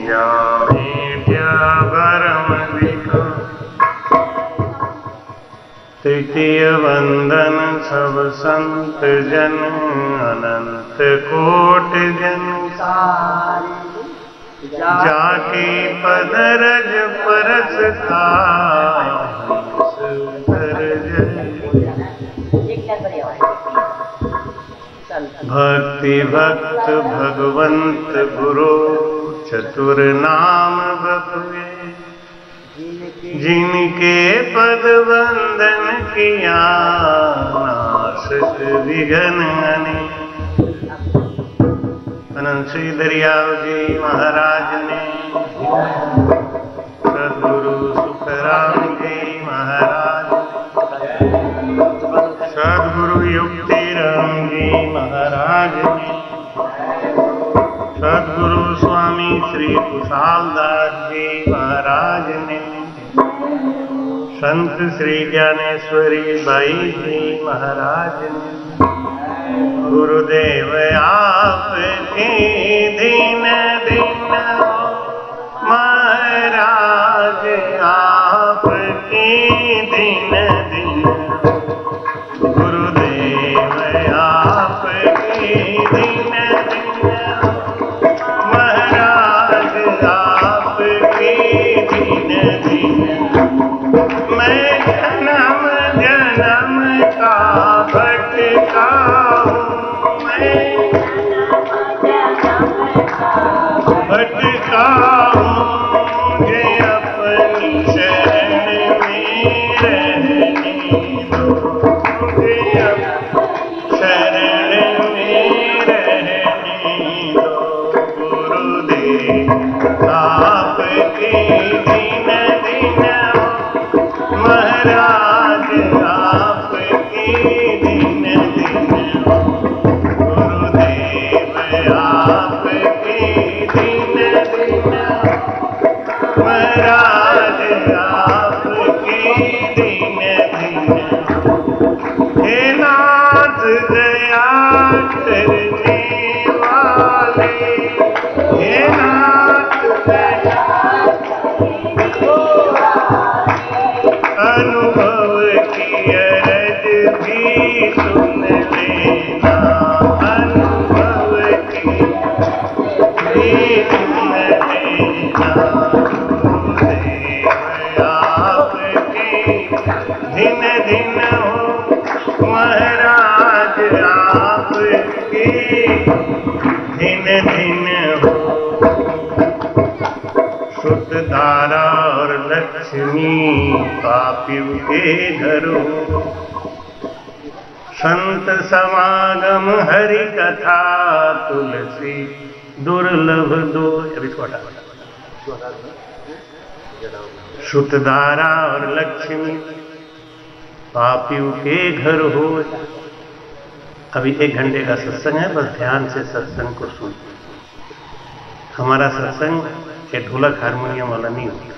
जामेट्या भरम दिखा। तृतीय वंदन सब संत जन अनंत कोट जन जाके पद रज परस भक्ति भक्त भगवंत गुरु चतुर नाम बपुए। जिनके पद वंदन किया नाशक विघ्न अनेक। अनंत श्री दरियाव जी महाराज ने, सदगुरु सुखराम जी महाराज, सदगुरु युक्तिराम जी महाराज ने, सदगुरु स्वामी श्री कुशालदास जी महाराज ने, संत श्री ज्ञानेश्वरी बाई जी महाराज ने, गुरुदेव आपके दिन दिन महाराज आपके दिन दिन, गुरुदेव आपके दिन दिन महाराज आपके दिन दिन। मैं जन्म जन्म का भटका भटका मुझे अपनी शरण में रहने दो, मुझे शरण में रहने दो। गुरुदेव आपके दिन दिन महाराज आपके दिन दिन, गुरुदेव आपके महाराज आपके दिन दिन। हे नाथ दया करने वाले, हे नाथ दया अनुभव की अरज भी सुन लेना, अनुभव की भी सुन लेना। दिन दिन हो महाराज आपके दिन दिन हो। शुद्ध धारा और लक्ष्मी पापियों के घर हो। संत समागम हरि कथा तुलसी दुर्लभ दो। अभी छोटा शुद्ध धारा और लक्ष्मी पापियों के घर हो। अभी 1 घंटे का सत्संग है, बस ध्यान से सत्संग को सुन। हमारा सत्संग ये ढोलक हारमोनियम वाला नहीं होता,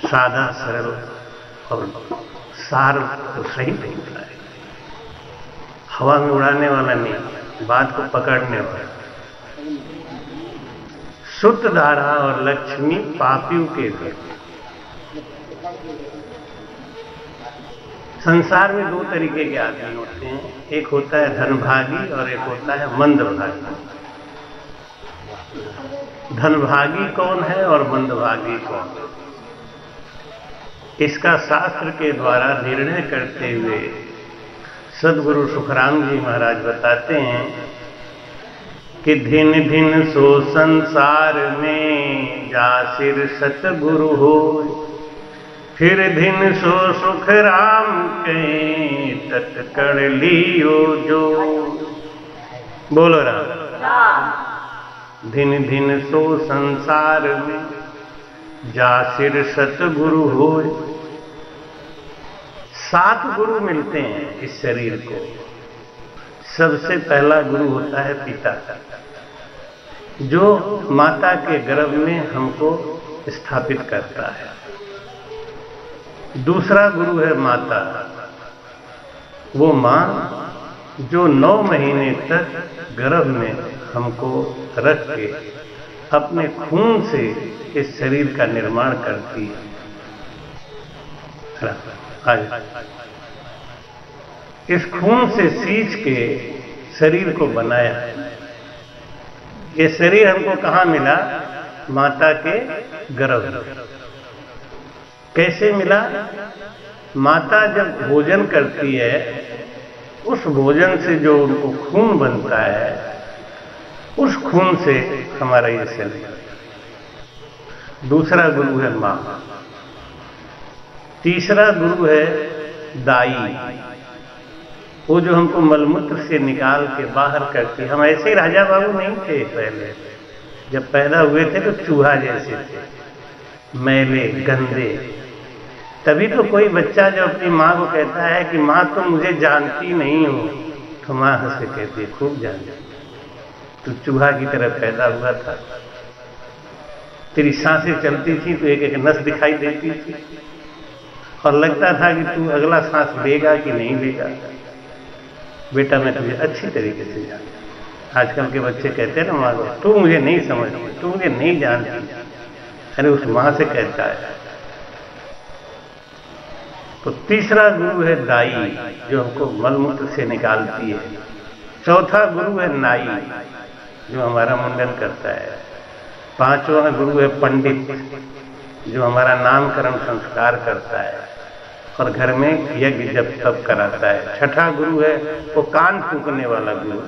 सादा सरल और सार तो सही नहीं होता है, हवा में उड़ाने वाला नहीं, बात को पकड़ने वाला। शुद्ध धारा और लक्ष्मी पापियों के घर। संसार में 2 तरीके के आदमी होते हैं, एक होता है धनभागी और एक होता है मंदभागी। धनभागी कौन है और मंदभागी कौन है, इसका शास्त्र के द्वारा निर्णय करते हुए सदगुरु सुखराम जी महाराज बताते हैं कि धिन धिन सो संसार में जासिर सतगुरु हो। फिर धिन सो सुख राम के तत्कड़ लियो जो। बोलो राम। धिन धिन सो संसार में जासिर सतगुरु हो। 7 गुरु मिलते हैं इस शरीर को। सबसे पहला गुरु होता है पिता, जो माता के गर्भ में हमको स्थापित करता है। दूसरा गुरु है माता, वो माँ जो 9 महीने तक गर्भ में हमको रख के अपने खून से इस शरीर का निर्माण करती है। इस खून से सींच के शरीर को बनाया। ये शरीर हमको कहां मिला? माता के गर्भ। कैसे मिला? माता जब भोजन करती है, उस भोजन से जो उनको खून बनता है, उस खून से हमारा ये शरीर। दूसरा गुरु है मां। तीसरा गुरु है दाई, वो जो हमको मलमूत्र से निकाल के बाहर करती। हम ऐसे ही राजा बाबू नहीं थे। पहले जब पैदा हुए थे तो चूहा जैसे थे, मैले गंदे। तभी तो कोई बच्चा जब अपनी माँ को कहता है कि माँ तुम मुझे जानती नहीं हो, तो माँ हंस के कहती है खूब जानती, तू चूहा की तरह पैदा हुआ था। तेरी सांसें चलती थी तो एक एक नस दिखाई देती थी और लगता था कि तू अगला सांस लेगा कि नहीं लेगा। बेटा मैं तुझे अच्छी तरीके से जानता। आजकल के बच्चे कहते हैं ना माँ को, तू मुझे नहीं समझती, तू मुझे नहीं जानती। अरे उस माँ से कहता है। तो तीसरा गुरु है दाई, जो हमको मलमूत्र से निकालती है। चौथा गुरु है नाई, जो हमारा मुंडन करता है। पांचवा गुरु है पंडित, जो हमारा नामकरण संस्कार करता है और घर में यज्ञ जप तप कराता है। छठा गुरु है वो कान फूंकने वाला गुरु,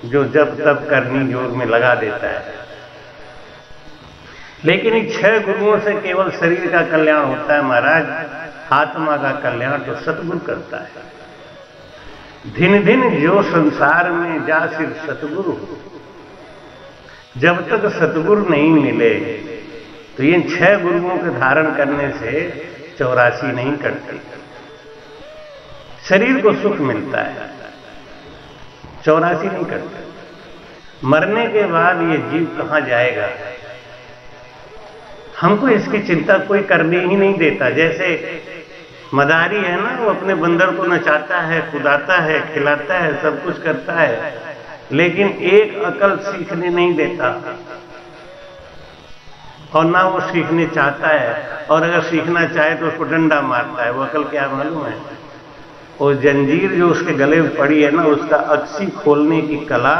जो जप तप करनी योग में लगा देता है। लेकिन इन 6 गुरुओं से केवल शरीर का कल्याण होता है महाराज, आत्मा का कल्याण तो सतगुरु करता है। दिन दिन जो संसार में जा सिर्फ सतगुरु। जब तक सतगुरु नहीं मिले तो इन 6 गुरुओं के धारण करने से 84 नहीं कटते। शरीर को सुख मिलता है, 84 नहीं कटते। मरने के बाद ये जीव कहां जाएगा, हमको इसकी चिंता कोई करनी ही नहीं देता। जैसे मदारी है ना, वो अपने बंदर को नचाता है, कुदाता है, खिलाता है, सब कुछ करता है, लेकिन एक अकल सीखने नहीं देता और ना वो सीखने चाहता है। और अगर सीखना चाहे तो उसको डंडा मारता है। वो अकल क्या मालूम है? वो जंजीर जो उसके गले में पड़ी है ना, उसका अक्सी खोलने की कला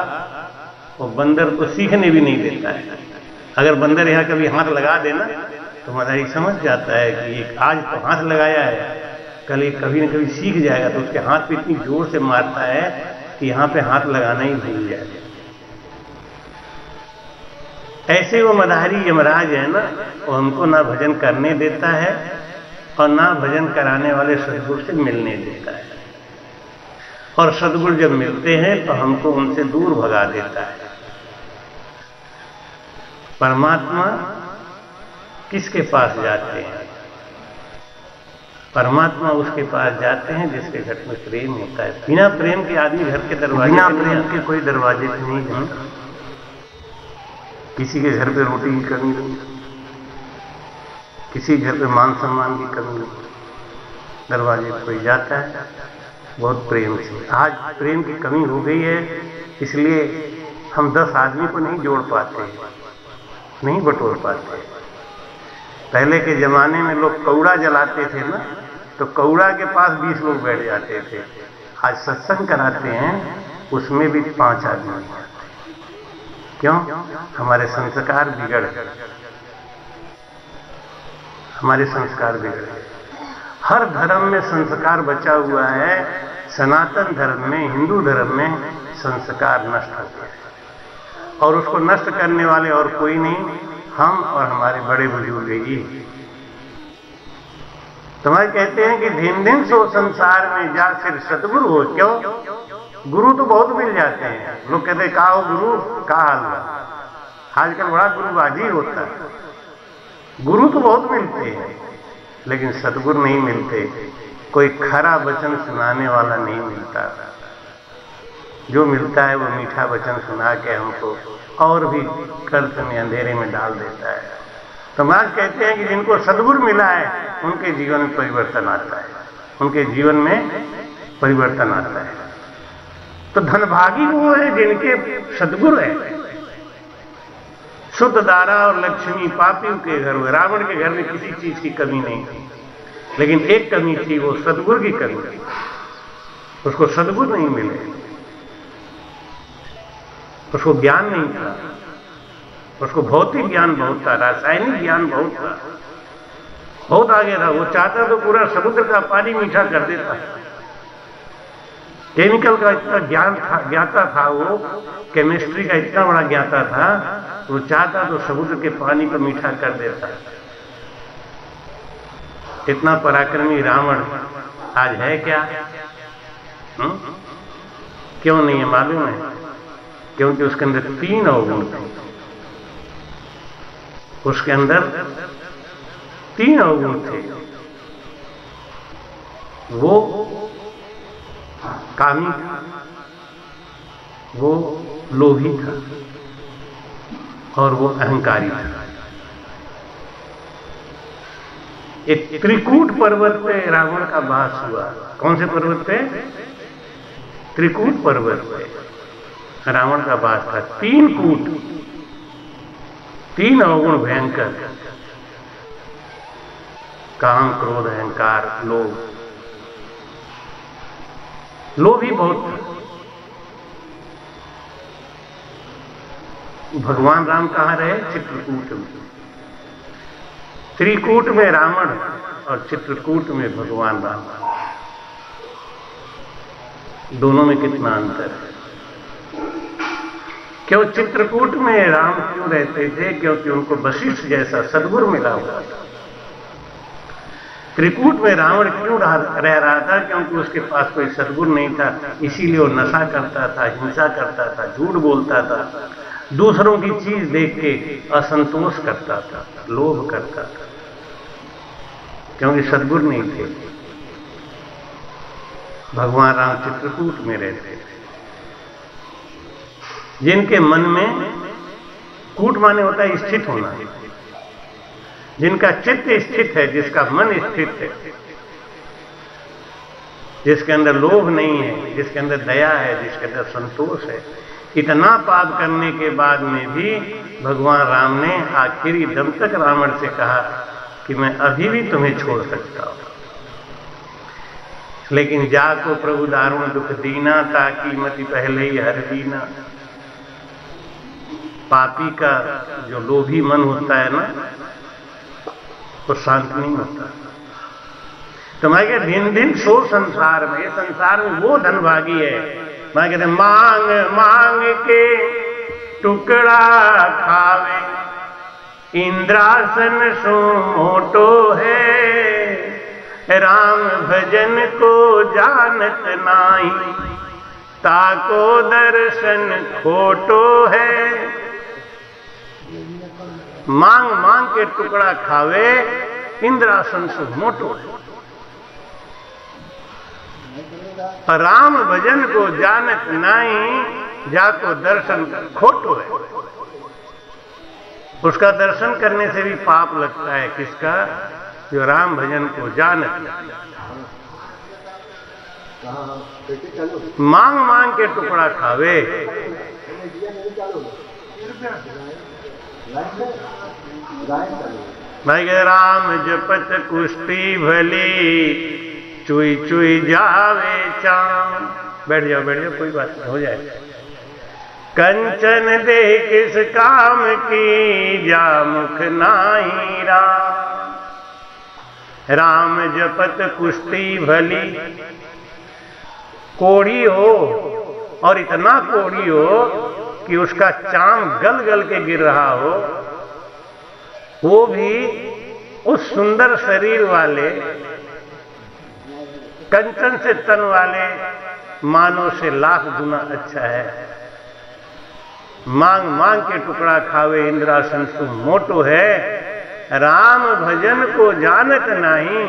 वो बंदर को सीखने भी नहीं देता है। अगर बंदर यहाँ कभी हाथ लगा देना तो मदारी समझ जाता है कि ये आज तो हाथ लगाया है, कल ये कभी न कभी सीख जाएगा। तो उसके हाथ पे इतनी जोर से मारता है कि यहाँ पे हाथ लगाना ही भूल जाएगा। ऐसे वो मदारी यमराज है ना, वो हमको ना भजन करने देता है और ना भजन कराने वाले सदगुरु से मिलने देता है। और सदगुरु जब मिलते हैं तो हमको उनसे दूर भगा देता है। परमात्मा किसके पास जाते हैं? परमात्मा उसके पास जाते हैं जिसके घर में प्रेम होता है। बिना प्रेम के आदमी घर के दरवाजे, बिना प्रेम के कोई दरवाजे पे नहीं जाता। किसी के घर पे रोटी की कमी नहीं, किसी घर पे मान सम्मान की कमी नहीं, दरवाजे पर कोई जाता है बहुत प्रेम से। आज प्रेम की कमी हो गई है, इसलिए हम 10 आदमी को नहीं जोड़ पाते, नहीं बटोर पाते। पहले के जमाने में लोग कौड़ा जलाते थे ना, तो कौड़ा के पास 20 लोग बैठ जाते थे। आज सत्संग कराते हैं, उसमें भी 5 आदमी। क्यों? हमारे संस्कार बिगड़ गए, हमारे संस्कार बिगड़ गए। हर धर्म में संस्कार बचा हुआ है, सनातन धर्म में, हिंदू धर्म में संस्कार नष्ट हो गया और उसको नष्ट करने वाले और कोई नहीं, हम और हमारे बड़े बुजुर्ग ही। तुम्हारे कहते हैं कि दिन दिन सो संसार में जा सिर्फ सतगुरु हो। क्यों? गुरु तो बहुत मिल जाते हैं। लोग कहते हैं का हो गुरु, का हाल बा। आजकल बड़ा गुरुबाजी होता है। गुरु तो बहुत मिलते हैं लेकिन सतगुरु नहीं मिलते। कोई खरा वचन सुनाने वाला नहीं मिलता। जो मिलता है वो मीठा वचन सुना के हमको और भी कर्त में, अंधेरे में डाल देता है। तो महाराज कहते हैं कि जिनको सद्गुरु मिला है उनके जीवन में परिवर्तन आता है, उनके जीवन में परिवर्तन आता है। तो धनभागी वो है जिनके सद्गुरु है। शुद्ध धारा और लक्ष्मी पापियों के घर में। रावण के घर में किसी चीज की कमी नहीं थी, लेकिन एक कमी थी, वो सद्गुरु की कमी थी। उसको सद्गुरु नहीं मिले, उसको ज्ञान नहीं था, उसको भौतिक ज्ञान बहुत था, रासायनिक ज्ञान बहुत था, बहुत आगे था। वो चाहता तो पूरा समुद्र का पानी मीठा कर देता। केमिकल का इतना ज्ञान था, ज्ञाता था वो, केमिस्ट्री का इतना बड़ा ज्ञाता था, वो चाहता तो समुद्र के पानी को मीठा कर देता। इतना पराक्रमी रावण आज है क्या? क्यों नहीं है मालूम है? क्योंकि उसके अंदर 3 अवगुण थे। उसके अंदर 3 अवगुण थे। वो कामी था, वो लोभी था, और वो अहंकारी था। एक त्रिकूट पर्वत पे रावण का वास हुआ। कौन से पर्वत पे? त्रिकूट पर्वत पे रावण का वास था। 3 कूट, 3 अवगुण भयंकर, काम, क्रोध, अहंकार, लोभ। लोभ ही बहुत था। भगवान राम कहां रहे? चित्रकूट में। त्रिकूट में रावण और चित्रकूट में भगवान राम। दोनों में कितना अंतर है। क्यों चित्रकूट में राम क्यों रहते थे? क्योंकि उनको वशिष्ठ जैसा सद्गुरु मिला हुआ था। त्रिकूट में रावण क्यों रह रहा था? क्योंकि उसके पास कोई सद्गुरु नहीं था, इसीलिए वो नशा करता था, हिंसा करता था, झूठ बोलता था, दूसरों की चीज देख के असंतोष करता था, लोभ करता था, क्योंकि सद्गुरु नहीं थे। भगवान राम चित्रकूट में रहते थे। जिनके मन में, कूट माने होता है स्थित होना, जिनका चित्त स्थित है, जिसका मन स्थित है, जिसके अंदर लोभ नहीं है, जिसके अंदर दया है, जिसके अंदर संतोष है, इतना पाप करने के बाद में भी भगवान राम ने आखिरी दम तक रावण से कहा कि मैं अभी भी तुम्हें छोड़ सकता हूं, लेकिन जाको प्रभु दारुण दुख दीना, ताकि मति पहले ही हर दीना। पापी का जो लोभी मन होता है ना, वो शांत नहीं होता। तो मैं कहते दिन दिन सो संसार में, संसार में वो धनभागी है। मैं कहते मांग मांग के टुकड़ा खावे, इंद्रासन सो मोटो है, राम भजन को जानत नाई, ताको दर्शन खोटो है। मांग मांग के टुकड़ा खावे, इंद्रासन से मोटो, राम भजन को जानत नाई, जाको दर्शन खोटो है। उसका दर्शन करने से भी पाप लगता है। किसका? जो राम भजन को जानत। मांग मांग के टुकड़ा खावे। भाई राम जपत कुश्ती भली, चुई चुई जावे चाम। बैठ जाओ बैठ जाओ, कोई बात नहीं, हो जाए। कंचन दे किस काम की, जा मुख नाई राम। राम जपत कुश्ती भली, कोड़ी हो, और इतना कोड़ी हो कि उसका चाम गल गल के गिर रहा हो, वो भी उस सुंदर शरीर वाले, कंचन से तन वाले मानव से लाख गुना अच्छा है। मांग मांग के टुकड़ा खावे, इंद्रासन सु मोटो है, राम भजन को जानत नहीं,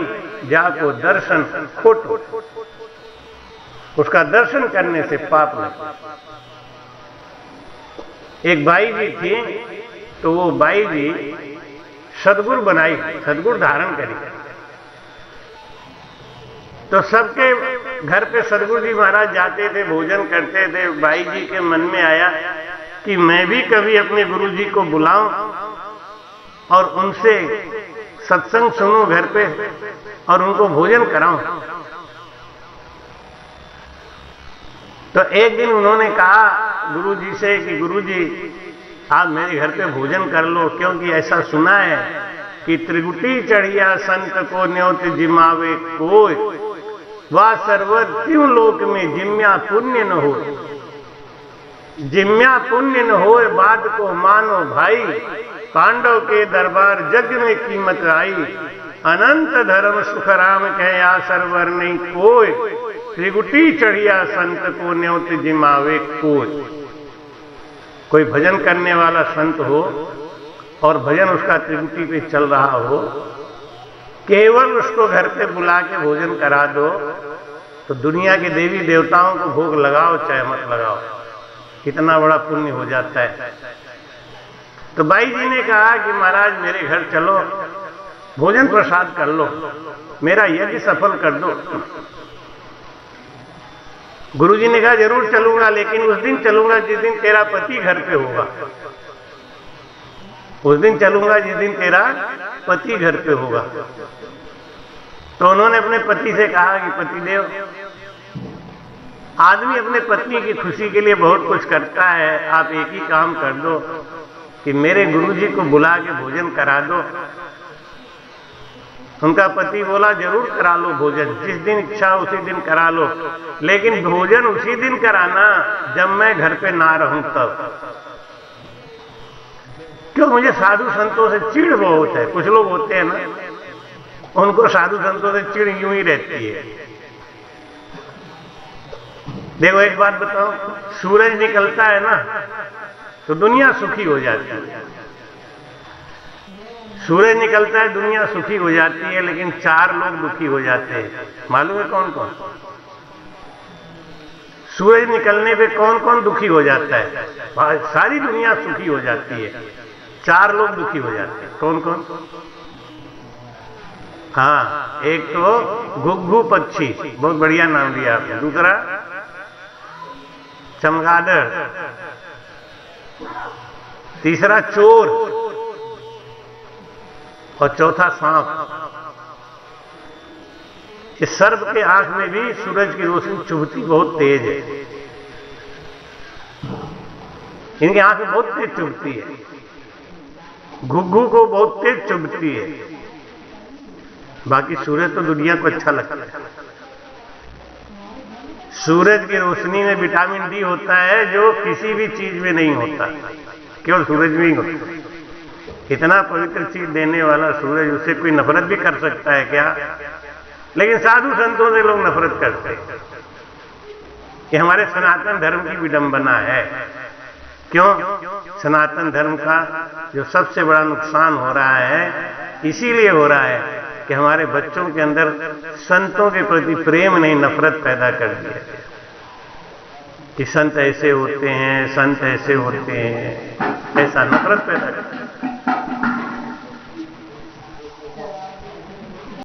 जाको दर्शन खोटो। उसका दर्शन करने से पाप लगता। एक बाई जी थी, तो वो बाई जी सदगुरु बनाई, सदगुरु धारण करी। तो सबके घर पे सदगुरु जी महाराज जाते थे, भोजन करते थे। बाई जी के मन में आया कि मैं भी कभी अपने गुरुजी को बुलाऊं और उनसे सत्संग सुनूं घर पे और उनको भोजन कराऊं। तो एक दिन उन्होंने कहा गुरुजी से कि गुरुजी आप मेरे घर पे भोजन कर लो, क्योंकि ऐसा सुना है कि त्रिगुटी चढ़िया संत को न्योत जिमावे कोई, वह सर्वर त्यों लोक में जिम्या पुण्य न हो। जिम्या पुण्य न हो बात को मानो भाई, पांडव के दरबार जग में कीमत आई। अनंत धर्म सुख राम कह या सरवर नहीं कोई, त्रिगुटी चढ़िया संत को न्योत जिमावे कोई भजन करने वाला संत हो और भजन उसका त्रिगुटी पे चल रहा हो, केवल उसको घर पे बुला के भोजन करा दो तो दुनिया के देवी देवताओं को भोग लगाओ चाहे मत लगाओ, कितना बड़ा पुण्य हो जाता है। तो बाई जी ने कहा कि महाराज मेरे घर चलो, भोजन प्रसाद कर लो, मेरा यज्ञ सफल कर दो। गुरुजी ने कहा जरूर चलूंगा, लेकिन उस दिन चलूंगा जिस दिन तेरा पति घर पे होगा। उस दिन चलूंगा जिस दिन तेरा पति घर पे होगा। तो उन्होंने अपने पति से कहा कि पतिदेव, आदमी अपने पत्नी की खुशी के लिए बहुत कुछ करता है, आप एक ही काम कर दो कि मेरे गुरुजी को बुला के भोजन करा दो। उनका पति बोला जरूर करा लो भोजन, जिस दिन इच्छा उसी दिन करा लो, लेकिन भोजन उसी दिन कराना जब मैं घर पे ना रहूं तब। क्यों, मुझे साधु संतों से चिढ़ बहुत है। कुछ लोग होते हैं ना, उनको साधु संतों से चिढ़ यूं ही रहती है। देखो एक बात बताओ, सूरज निकलता है ना तो दुनिया सुखी हो जाती है। सूरज निकलता है दुनिया सुखी हो जाती है, लेकिन 4 लोग दुखी हो जाते हैं। मालूम है कौन कौन? सूरज निकलने पे कौन कौन दुखी हो जाता है? सारी दुनिया सुखी हो जाती है, 4 लोग दुखी हो जाते हैं। कौन कौन? हाँ, एक तो घुघु पक्षी, बहुत बढ़िया नाम दिया आपने। दूसरा चमगादड़, तीसरा चोर, और चौथा सांप। इस सर्प के आंख में भी सूरज की रोशनी चुभती बहुत तेज है। इनकी आंखें बहुत तेज चुभती है, घुघु को बहुत तेज चुभती है। बाकी सूरज तो दुनिया को अच्छा लगता है। सूरज की रोशनी में विटामिन डी होता है जो किसी भी चीज में नहीं होता, केवल सूरज में ही होता है। इतना पवित्र चीज देने वाला सूरज, उससे कोई नफरत भी कर सकता है क्या? लेकिन साधु संतों से लोग नफरत करते हैं। ये हमारे सनातन धर्म की विडंबना है। क्यों? सनातन धर्म का जो सबसे बड़ा नुकसान हो रहा है इसीलिए हो रहा है कि हमारे बच्चों के अंदर संतों के प्रति प्रेम नहीं, नफरत पैदा कर दिया कि संत ऐसे होते हैं, संत ऐसे होते हैं, ऐसा नफरत पैदा कर दिया।